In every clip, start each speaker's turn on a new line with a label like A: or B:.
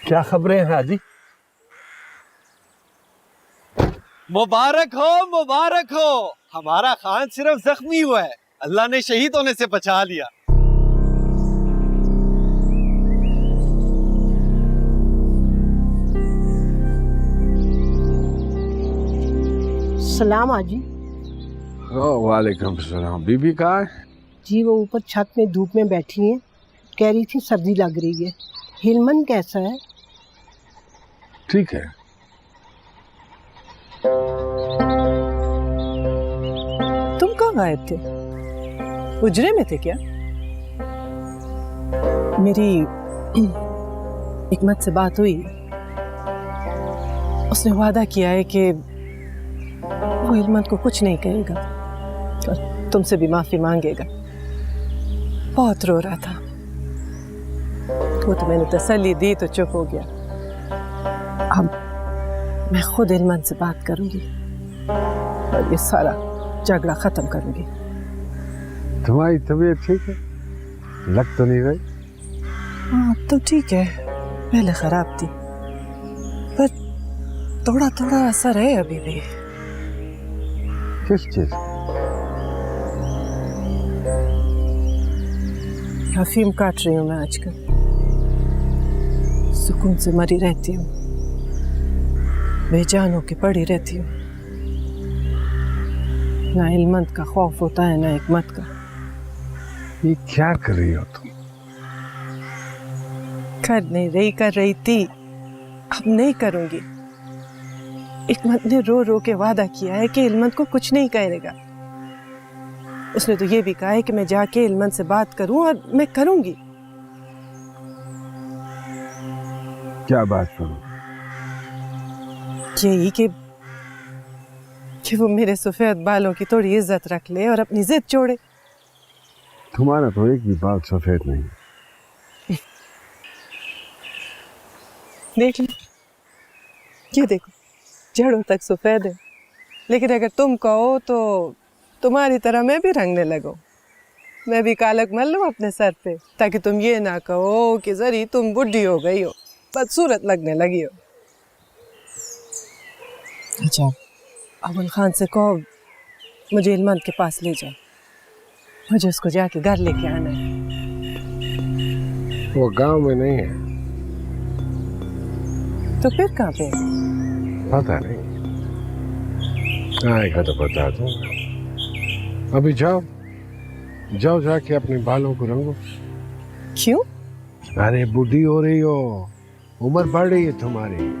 A: क्या खबरें हैं हाजी?
B: मुबारक हो। हमारा खान सिर्फ जख्मी हुआ है, अल्लाह ने शहीद होने से बचा लिया।
C: सलाम आजी।
A: वालेकुम सलाम। बीबी कहाँ है?
C: जी वो ऊपर छत में धूप में बैठी हैं, कह रही थी सर्दी लग रही है। हिलमन कैसा है?
A: ठीक है।
D: तुम कहाँ गायब थे? उजरे में थे क्या? मेरी हिकमत से बात हुई, उसने वादा किया है कि वो हिलमत को कुछ नहीं कहेगा और तुमसे भी माफी मांगेगा। बहुत रो रहा था, तो मैंने तसल्ली दी तो चुप हो गया। अब मैं खुद हिलमत से बात करूंगी और ये सारा झगड़ा खत्म करूंगी।
A: तुम्हारी तबीयत ठीक है? लग तो नहीं रही?
D: हाँ तो ठीक है, पहले खराब थी पर थोड़ा थोड़ा असर है अभी भी।
A: किस चीज?
D: अफीम काट रही हूँ मैं आजकल, सुकून से मरी रहती हूँ, बेजान होके पड़ी रहती हूँ। ना हिलमत का खौफ होता है ना हिकमत का।
A: ये क्या कर रही हो तुम?
D: कर नहीं रही, कर रही थी, अब नहीं करूंगी। हिकमत ने रो रो के वादा किया है कि हिलमत को कुछ नहीं कहेगा। उसने तो ये भी कहा है कि मैं जाके हिलमत से बात करूं और मैं करूंगी।
A: क्या बात करूं?
D: यही कि वो मेरे सफेद बालों की थोड़ी इज्जत रख ले और अपनी जिद छोड़े।
A: तुम्हारा तो एक भी बाल सफेद नहीं।
D: देख लो, ये देखो, जड़ों तक सफेद है, लेकिन अगर तुम कहो तो तुम्हारी तरह मैं भी रंगने लगूं। मैं भी कालक मल लूं अपने सर पे, ताकि तुम ये ना कहो कि जरी तुम बुढ़ी हो गई हो, बदसूरत लगने लगी हो। अच्छा, अबुल खान से कहो मुझे हिलमत के पास ले जाओ, मुझे उसको जाके घर लेके आना है।
A: वो गांव में नहीं है।
D: तो फिर कहाँ पे?
A: पता नहीं, आएगा तो बता दूंगा। अभी जाओ जाओ, जाके अपने बालों को रंगो।
D: क्यों?
A: अरे बूढ़ी हो रही हो, उम्र बढ़ रही है तुम्हारी।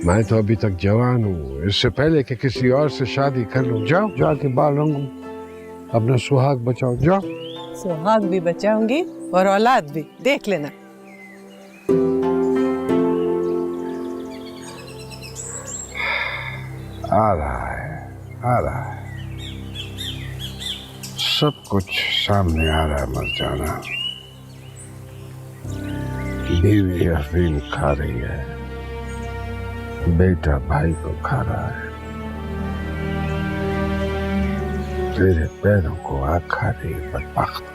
A: मैं तो अभी तक जवान हूँ, इससे पहले कि किसी और से शादी कर लूं। जाओ जाके बाल रंगो, अपना सुहाग बचाओ। जाओ।
D: सुहाग भी बचाऊंगी और औलाद भी, देख लेना।
A: आ रहा है, सब कुछ सामने आ रहा है। मर जाना। बीवी अफीम खा रही है, बेटा भाई को खा रहा है, तेरे पैरों को आग खा रही है बदबख्त।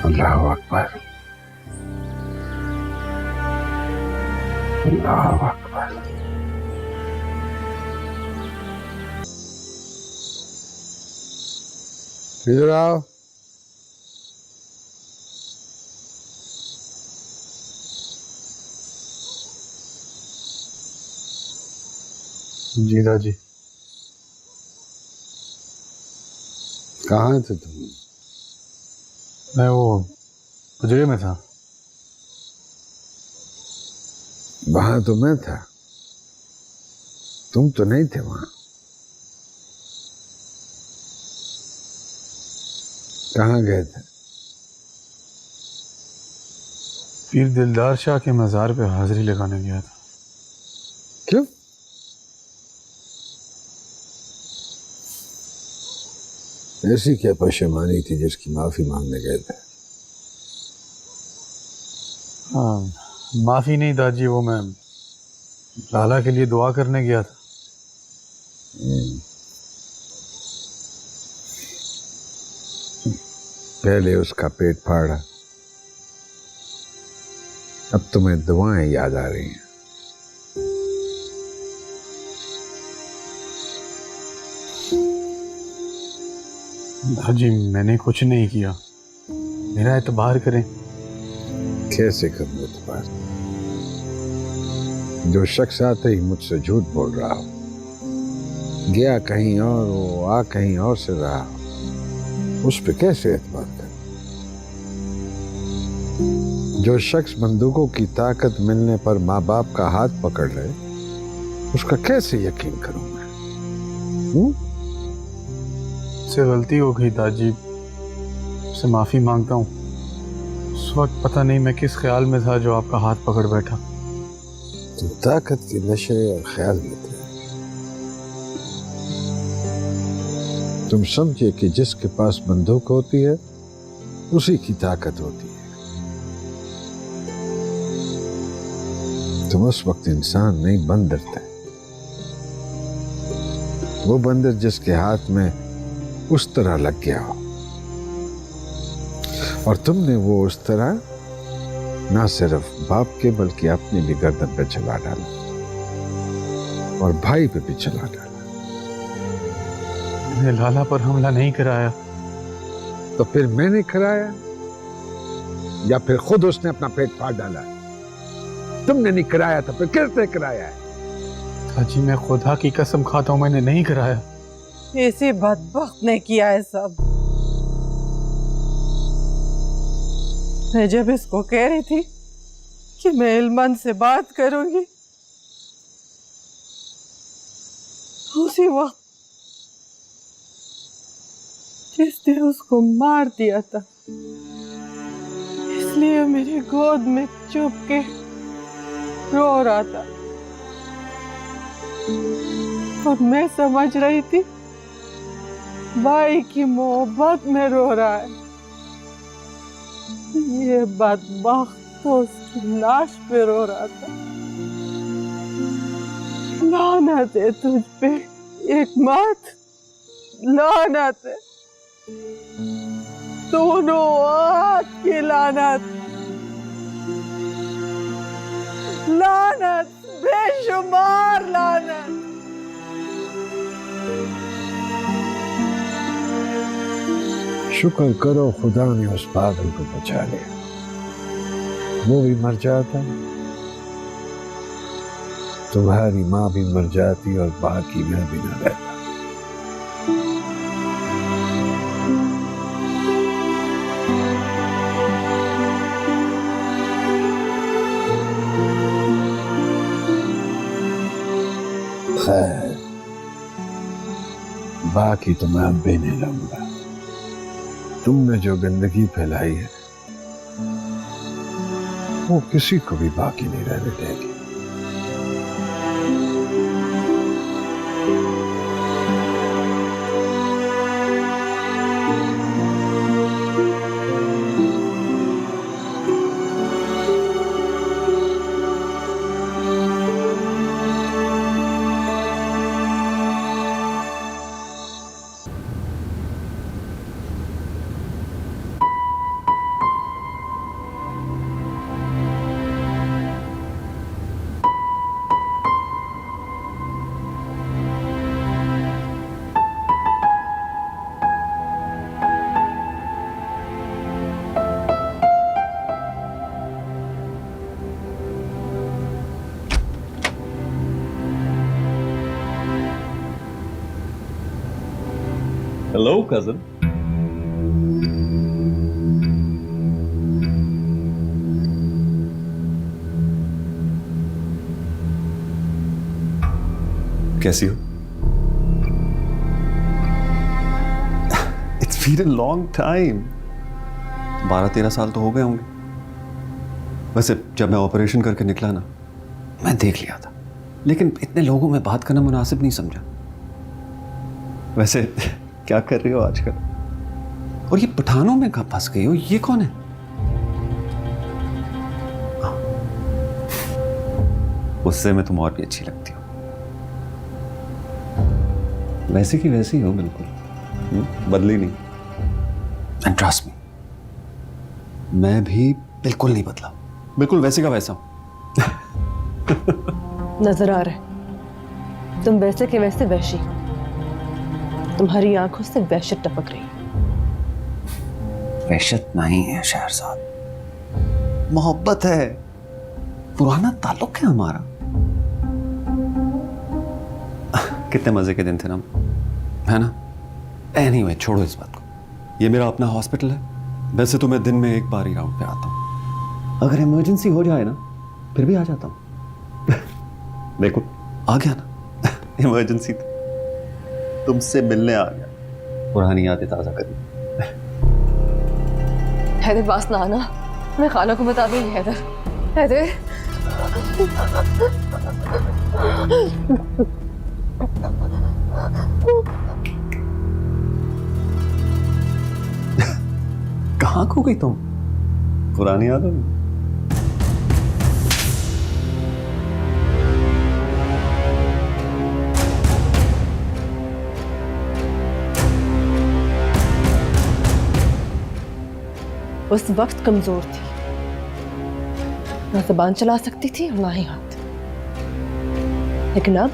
A: अल्लाह अकबर, अल्लाह अकबर। इधर आओ।
E: जी दादी।
A: कहाँ थे तुम?
E: मैं वो उजरे में था।
A: वहां तो मैं था, तुम तो नहीं थे वहां। कहाँ गए थे?
E: पीर दिलदार शाह के मज़ार पे हाजिरी लगाने गया था।
A: क्यों? ऐसी क्या पशेमानी थी जिसकी माफी मांगने गए थे?
E: हाँ, माफ़ी नहीं दादी, वो मैं लाला के लिए दुआ करने गया था।
A: पहले उसका पेट फाड़ा, अब तुम्हें दुआएं याद आ रही हैं।
E: दादी मैंने कुछ नहीं किया, मेरा एतबार करें।
A: कैसे करूं एतबार? जो शख्स आते ही मुझसे झूठ बोल रहा हो, गया कहीं और हो, आ कहीं और से रहा हो, उस पे कैसे एतबार करूं? जो शख्स बंदूकों की ताकत मिलने पर माँ बाप का हाथ पकड़ ले, उसका कैसे यकीन करूं मैं?
E: से गलती हो गई दादी, उससे माफी मांगता हूँ। उस वक्त पता नहीं मैं किस ख्याल में था जो आपका हाथ पकड़ बैठा।
A: तुम ताकत के नशे और ख्याल में थे। तुम समझे कि जिसके पास बंदूक होती है उसी की ताकत होती है। तुम उस वक्त इंसान नहीं, बंदर थे। वो बंदर जिसके हाथ में उस तरह लग गया हो, और तुमने वो उस तरह ना सिर्फ बाप के बल्कि अपनी भी गर्दन पे चला डाला और भाई पे भी चला डाला।
E: मैंने लाला पर हमला नहीं कराया।
A: तो फिर मैंने कराया या फिर खुद उसने अपना पेट फाड़ डाला? तुमने नहीं कराया तो फिर किसने कराया है?
E: दादी मैं खुदा की कसम खाता हूँ मैंने नहीं कराया।
F: इसी बदबख्त ने किया है सब। मैं जब इसको कह रही थी कि मैं इल्मान से बात करूंगी, उसी वक्त जिसने उसको मार दिया था, इसलिए मेरी गोद में चुप के रो रहा था और मैं समझ रही थी भाई की मोहब्बत में रो रहा है। ये बदबख्त तो उसकी लाश पे रो रहा था। लानत है तुझ पे एक मत, लानत है, दोनों हाथ की लानत, लानत, बेशुमार लानत।
A: शुक्र करो खुदा ने उस पागल को बचा लिया। वो भी मर जाता, तुम्हारी माँ भी मर जाती और बाकी मैं भी न रहता। खैर, बाकी तो मैं अब भी नहीं रहूंगा। तुमने जो गंदगी फैलाई है वो किसी को भी बाकी नहीं रहने देगी।
B: Hello, cousin. कैसी हो? It's been a long time. 12-13 साल तो हो गए होंगे। वैसे जब मैं ऑपरेशन करके निकला ना, मैं देख लिया था, लेकिन इतने लोगों में बात करना मुनासिब नहीं समझा। वैसे क्या कर रही हो आजकल? और ये पठानों में कहाँ फंस गई हो? ये कौन है? उससे में तुम और भी अच्छी लगती हो। वैसे की वैसी हो बिल्कुल, बदली नहीं। एंड ट्रस्ट मी, मैं भी बिल्कुल नहीं बदला, बिल्कुल वैसे का वैसा हूं।
D: नजर आ रहा है तुम वैसे के वैसे वैशी हो। तुम्हारी आंखों से वहशत टपक रही है।
B: वहशत नहीं है शहरजाद, मोहब्बत है, पुराना ताल्लुक है हमारा। कितने मजे के दिन थे ना, है ना? एनीवे, छोड़ो इस बात को। ये मेरा अपना हॉस्पिटल है। वैसे तो मैं दिन में एक बार ही राउंड पे आता हूं। अगर इमरजेंसी हो जाए ना फिर भी आ जाता हूं। देखो आ गया ना, इमरजेंसी थी, तुमसे मिलने आ गया, पुरानी यादें ताजा करी।
G: हैदर पास ना आना, मैं खाला को बता दूंगी। हैदर, हैदर।
B: कहाँ खो गई तुम पुरानी यादों में?
D: उस वक्त कमजोर थी, ना जुबान चला सकती थी और ना ही हाथ। लेकिन अब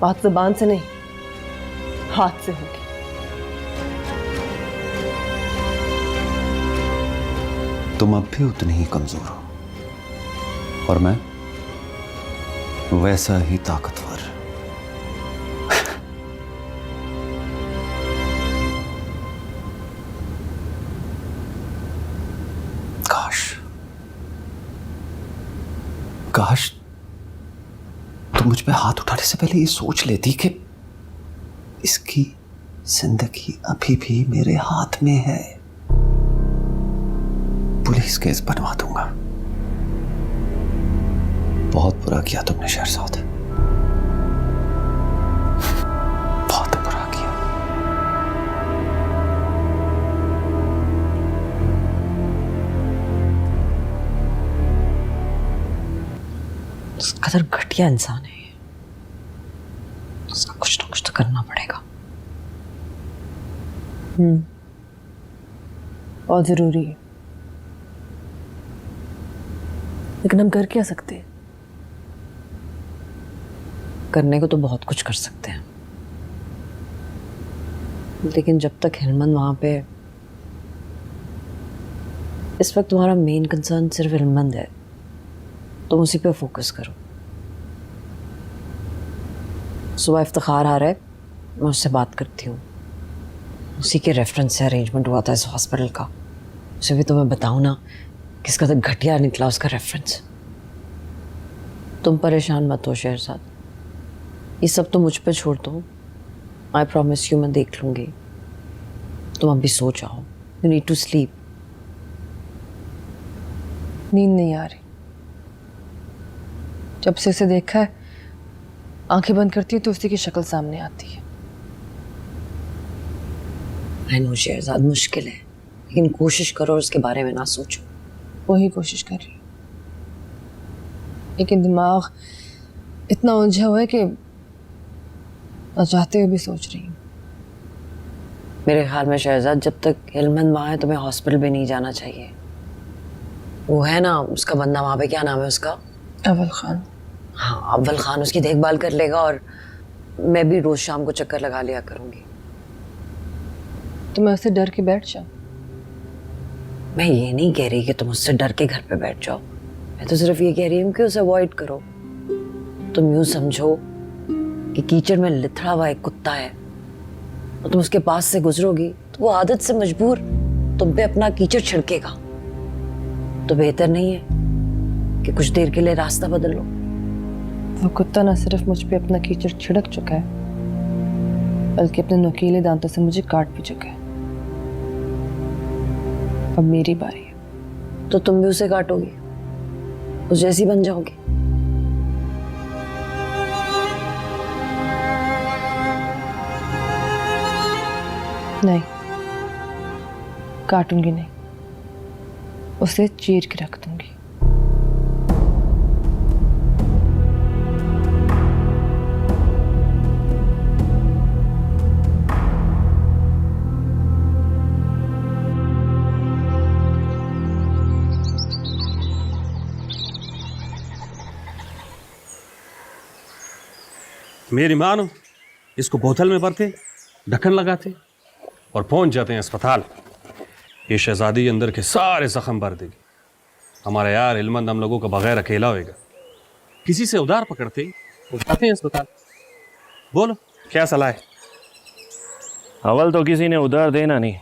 D: बात जुबान से नहीं, हाथ से होगी।
B: तुम अब भी उतनी ही कमजोर हो और मैं वैसा ही ताकतवर। काश तुम मुझ पे हाथ उठाने से पहले ये सोच लेती कि इसकी जिंदगी अभी भी मेरे हाथ में है। पुलिस केस बनवा दूंगा। बहुत बुरा किया तुमने शहरजाद, बहुत बुरा किया।
G: उस कदर घटिया इंसान है, उसका कुछ ना कुछ तो करना पड़ेगा।
D: बहुत जरूरी है, लेकिन हम कर क्या सकते हैं?
G: करने को तो बहुत कुछ कर सकते हैं, लेकिन जब तक हेलमंद वहां पे, इस वक्त तुम्हारा मेन कंसर्न सिर्फ हेलमंद है, तुम उसी पे फोकस करो। सुबह इफ्तिखार आ रहा है, मैं उससे बात करती हूँ। उसी के रेफरेंस से अरेंजमेंट हुआ था इस हॉस्पिटल का। उसे भी तुम्हें बताऊँ ना, किसका तो घटिया निकला उसका रेफरेंस। तुम परेशान मत हो शहरजाद, ये सब तो मुझ पे छोड़ दो। आई प्रॉमिस यू, मैं देख लूंगी। तुम अभी सो जाओ, यू नीड टू स्लीप।
D: नींद नहीं आ रही। जब से इसे देखा है, आंखें बंद करती है तो उसी की शक्ल सामने आती है।
G: आई नो शहरजाद, मुश्किल है, लेकिन कोशिश करो और उसके बारे में ना सोचो।
D: वही कोशिश कर रही हूँ, लेकिन दिमाग इतना उलझा हुआ है कि ना चाहते हुए भी सोच रही हूँ।
G: मेरे ख्याल में शहरजाद, जब तक हेलमंद वहाँ है तुम्हें हॉस्पिटल भी नहीं जाना चाहिए। वो है ना उसका बंदा वहाँ पे, क्या नाम है उसका?
D: अव्वल खान।
G: हाँ, अव्वल खान उसकी देखभाल कर लेगा और मैं भी रोज शाम को चक्कर लगा लिया करूँगी।
D: तो मैं उससे डर के बैठ जाऊँ?
G: मैं ये नहीं कह रही कि तुम उससे डर के घर पे बैठ जाओ, मैं तो सिर्फ ये कह रही हूँ कि उसे अवॉइड करो। तुम यूं समझो कि कीचड़ में लिथड़ा हुआ एक कुत्ता है और तुम उसके पास से गुजरोगी तो वो आदत से मजबूर तुम पे अपना कीचड़ छिड़केगा। तो बेहतर नहीं है कि कुछ देर के लिए रास्ता बदल लो।
D: वो कुत्ता न सिर्फ मुझ पे अपना कीचड़ छिड़क चुका है, बल्कि अपने नुकीले दांतों से मुझे काट भी चुका है। अब मेरी बारी है।
G: तो तुम भी उसे काटोगी, उस जैसी बन जाओगी।
D: नहीं, काटूंगी नहीं, उसे चीर के रख दूंगी।
H: मेरी मानो इसको बोतल में भरते, ढक्कन लगाते और पहुंच जाते हैं अस्पताल। ये शहजादी अंदर के सारे जख्म भर देगी। हमारा यार इल्मंद हम लोगों का बगैर अकेला होएगा। किसी से उधार पकड़ते और जाते हैं अस्पताल। बोलो क्या सलाह है?
I: अव्वल तो किसी ने उधार देना नहीं,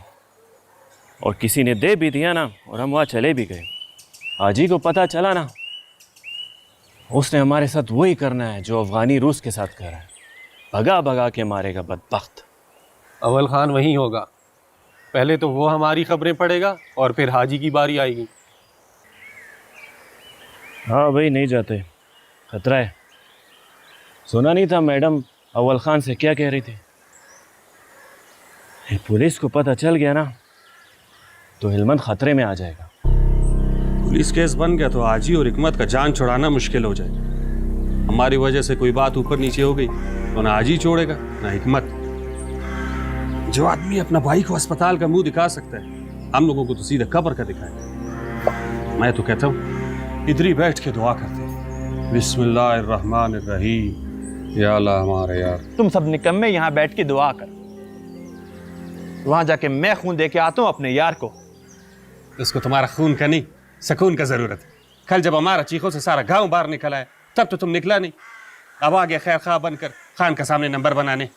I: और किसी ने दे भी दिया ना, और हम वहाँ चले भी गए। हाजी को पता चला ना, उसने हमारे साथ वही करना है जो अफगानी रूस के साथ कर रहा है, भगा भगा के मारेगा बदबख्त।
J: अव्वल खान वहीं होगा। पहले तो वो हमारी खबरें पढ़ेगा और फिर हाजी की बारी आएगी।
I: हाँ भाई, नहीं जाते, खतरा है। सुना नहीं था मैडम अव्वल खान से क्या कह रही थी? पुलिस को पता चल गया ना तो हिलमंद खतरे में आ जाएगा।
H: पुलिस केस बन गया तो हाजी और हिकमत का जान छुड़ाना मुश्किल हो जाएगा। हमारी वजह से कोई बात ऊपर नीचे हो गई तो ना हाजी छोड़ेगा ना हिकमत। जो आदमी अपना भाई को अस्पताल का मुंह दिखा सकता है, हम लोगों को तो सीधा कब्र का दिखाएगा। मैं तो कहता हूँ इधर ही बैठ के दुआ करते हैं, बिस्मिल्लाहिर्रहमानिर्रहीम, या अल्लाह हमारे यार।
K: तुम सब निकम्मे यहाँ बैठ के दुआ कर, वहां जाके मैं खून दे के आता हूँ अपने यार को।
H: उसको तुम्हारा खून का नहीं, सुकून का जरूरत है। कल जब हमारा चीखों से सारा गांव बाहर निकला है तब तो तुम निकला नहीं। अब आ गया खैर खा बनकर खान का सामने नंबर बनाने।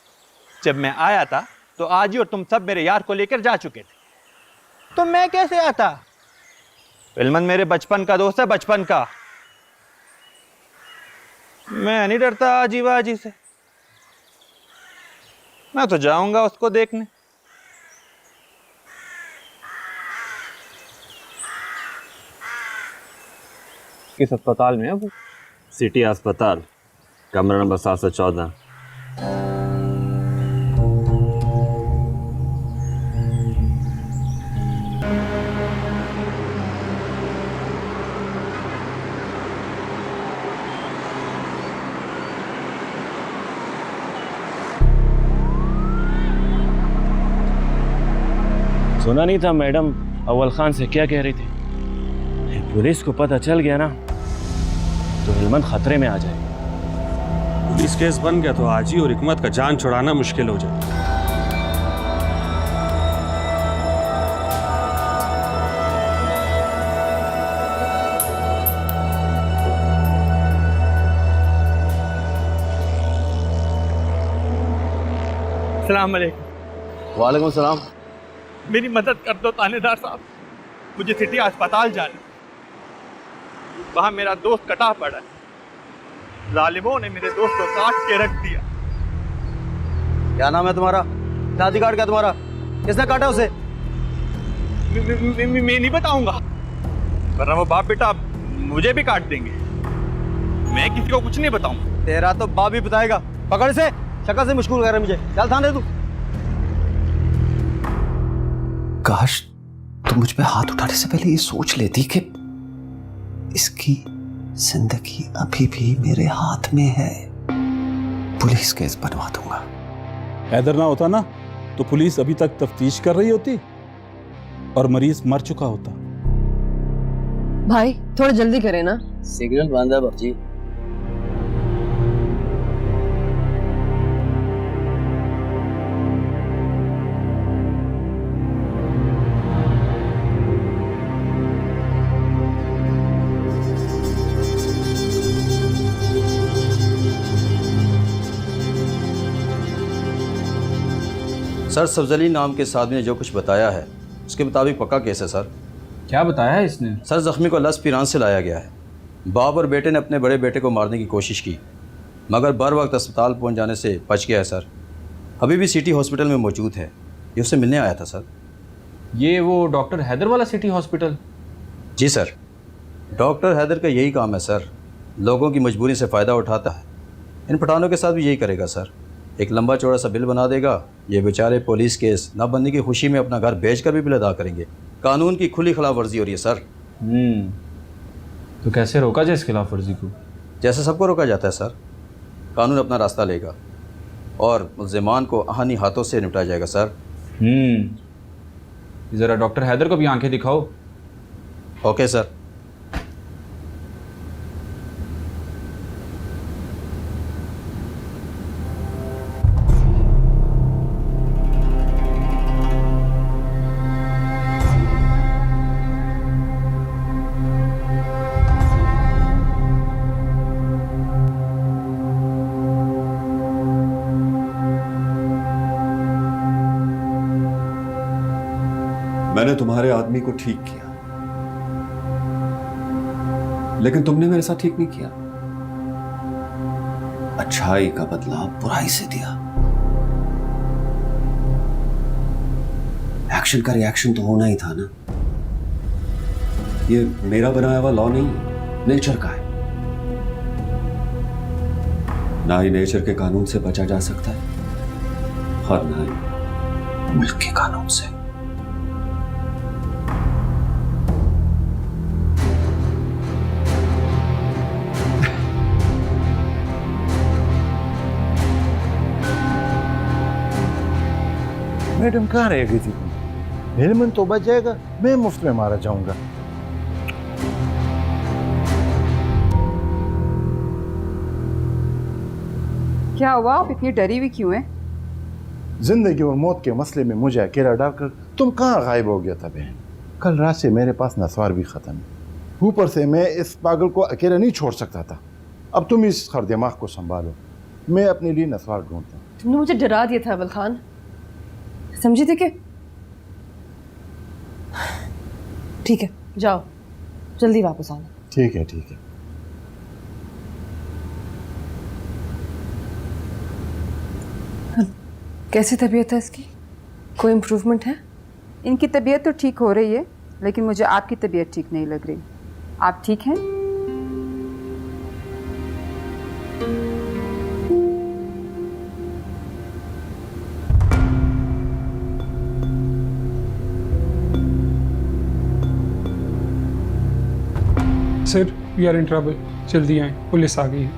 K: जब मैं आया था तो आज ही और तुम सब मेरे यार को लेकर जा चुके थे, तो मैं कैसे आता? इल्मंद मेरे बचपन का दोस्त है, बचपन का। मैं नहीं डरता आजी वाजी से। मैं तो जाऊंगा उसको देखने। किस अस्पताल में है वो?
I: सिटी अस्पताल, कमरा नंबर 714। सुना नहीं था मैडम अव्वल खान से क्या कह रही थी? पुलिस को पता चल गया ना तो हिलमंद खतरे में आ जाएगा।
H: पुलिस केस बन गया तो हाजी और हिकमत का जान छुड़ाना मुश्किल हो जाएगा।
K: अस्सलाम वालेकुम।
I: वालेकुम सलाम।
K: मेरी मदद कर दो थानेदार साहब, मुझे सिटी अस्पताल जाना। वहां मेरा दोस्त कटा पड़ा है। जालिमों ने मेरे दोस्त को काट के रख दिया।
I: क्या नाम है तुम्हारा? शादी कार्ड क्या तुम्हारा? किसने काटा उसे?
K: मैं नहीं बताऊंगा, वरना वो बाप बेटा मुझे भी काट देंगे। मैं किसी को कुछ नहीं बताऊंगा।
I: तेरा तो बाप भी बताएगा। पकड़ से, शक्ल से मुश्किल कर रहा है मुझे। चल थाने तू।
B: काश तुम मुझ पे हाथ उठाने से पहले ये सोच लेती कि इसकी जिंदगी अभी भी मेरे हाथ में है। पुलिस केस बनवा दूंगा।
L: हैदर ना होता ना तो पुलिस अभी तक तफ्तीश कर रही होती और मरीज मर चुका होता।
G: भाई थोड़ा जल्दी करें ना।
I: सिग्नल बंद है बाबूजी।
M: सर सफजली नाम के इस आदमी ने जो कुछ बताया है उसके मुताबिक पक्का केस है सर।
E: क्या बताया है इसने?
M: सर जख्मी को लस पिरान से लाया गया है। बाप और बेटे ने अपने बड़े बेटे को मारने की कोशिश की मगर बर वक्त अस्पताल पहुंच जाने से बच गया है सर। अभी भी सिटी हॉस्पिटल में मौजूद है। ये उससे मिलने आया था सर।
E: ये वो डॉक्टर हैदर वाला सिटी हॉस्पिटल?
M: जी सर, डॉक्टर हैदर का यही काम है सर। लोगों की मजबूरी से फ़ायदा उठाता है। इन पठानों के साथ भी यही करेगा सर। एक लंबा चौड़ा सा बिल बना देगा। ये बेचारे पुलिस केस न बनने की खुशी में अपना घर बेच कर भी बिल अदा करेंगे। कानून की खुली खिलाफ वर्जी हो रही है सर।
E: तो कैसे रोका जाए इस खिलाफ वर्जी को?
M: जैसे सबको रोका जाता है सर। कानून अपना रास्ता लेगा और मुल्ज़िमान को अहानी हाथों से निपटाया जाएगा सर।
E: ज़रा डॉक्टर हैदर को भी आंखें दिखाओ।
M: Okay sir.
B: मैंने तुम्हारे आदमी को ठीक किया, लेकिन तुमने मेरे साथ ठीक नहीं किया। अच्छाई का बदला बुराई से दिया। एक्शन का रिएक्शन तो होना ही था ना। ये मेरा बनाया हुआ लॉ नहीं है, नेचर का है। ना ही नेचर के कानून से बचा जा सकता है और ना ही मुल्क के कानून से।
N: मैडम कहाँ रह गई थी तुम? हेलमेट तो बच जाएगा, मैं मुफ्त में मारा जाऊंगा।
O: क्या हुआ, आप इतनी डरी हुई क्यों हैं?
N: जिंदगी और मौत के मसले में मुझे अकेला डालकर तुम कहाँ गायब हो गया था बहन? कल रात से मेरे पास नस्वार भी खत्म है। ऊपर से मैं इस पागल को अकेला नहीं छोड़ सकता था। अब तुम इस खर दिमाग को संभालो, मैं अपने लिए नस्वार ढूंढता हूँ।
D: तुमने मुझे डरा दिया था अवल खान, समझे थे कि? ठीक है, जाओ जल्दी वापस आना।
N: ठीक है ठीक है।
D: कैसी तबीयत है इसकी? कोई इम्प्रूवमेंट है?
O: इनकी तबीयत तो ठीक हो रही है, लेकिन मुझे आपकी तबीयत ठीक नहीं लग रही। आप ठीक हैं?
E: Sir we are in trouble, जल्दी आए, पुलिस आ गई है।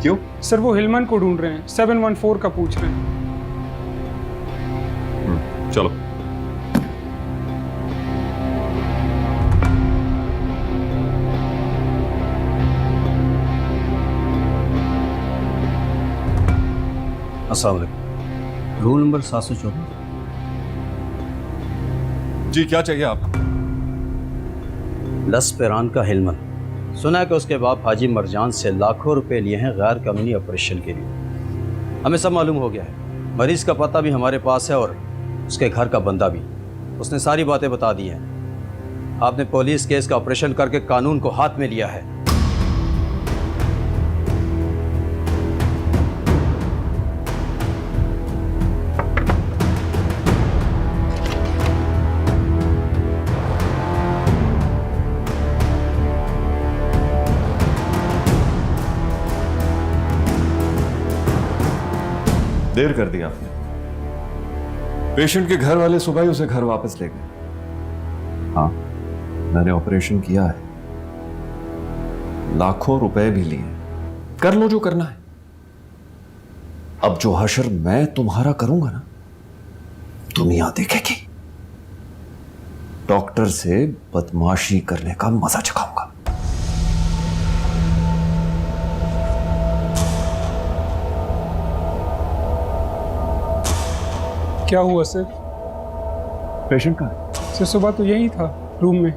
B: क्यों?
E: सर वो हिलमन को ढूंढ रहे हैं, 714 का पूछ रहे हैं।
B: चलो।
M: अस्सलाम वालेकुम। Rule number 714।
B: जी क्या चाहिए आपको?
M: लस पेरान का हिलमन। सुना है कि उसके बाप हाजी मरजान से लाखों रुपए लिए हैं गैर कानूनी ऑपरेशन के लिए। हमें सब मालूम हो गया है। मरीज का पता भी हमारे पास है और उसके घर का बंदा भी। उसने सारी बातें बता दी हैं। आपने पुलिस केस का ऑपरेशन करके कानून को हाथ में लिया है।
B: देर कर दी आपने। पेशेंट के घर वाले सुबह ही उसे घर वापस ले गए। हाँ, मैंने ऑपरेशन किया है, लाखों रुपए भी लिए। कर लो जो करना है। अब जो हशर मैं तुम्हारा करूंगा ना, तुम यहां देखेगी। डॉक्टर से बदमाशी करने का मजा चखाऊंगा।
E: क्या हुआ सर?
B: पेशेंट कहाँ है?
E: सर सुबह तो यही था, रूम में।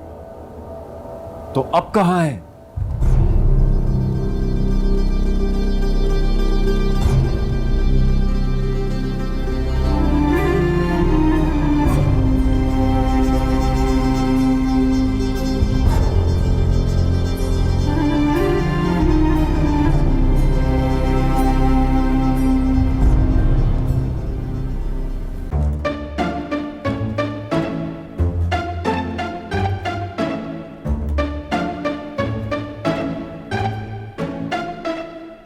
B: तो अब कहां है?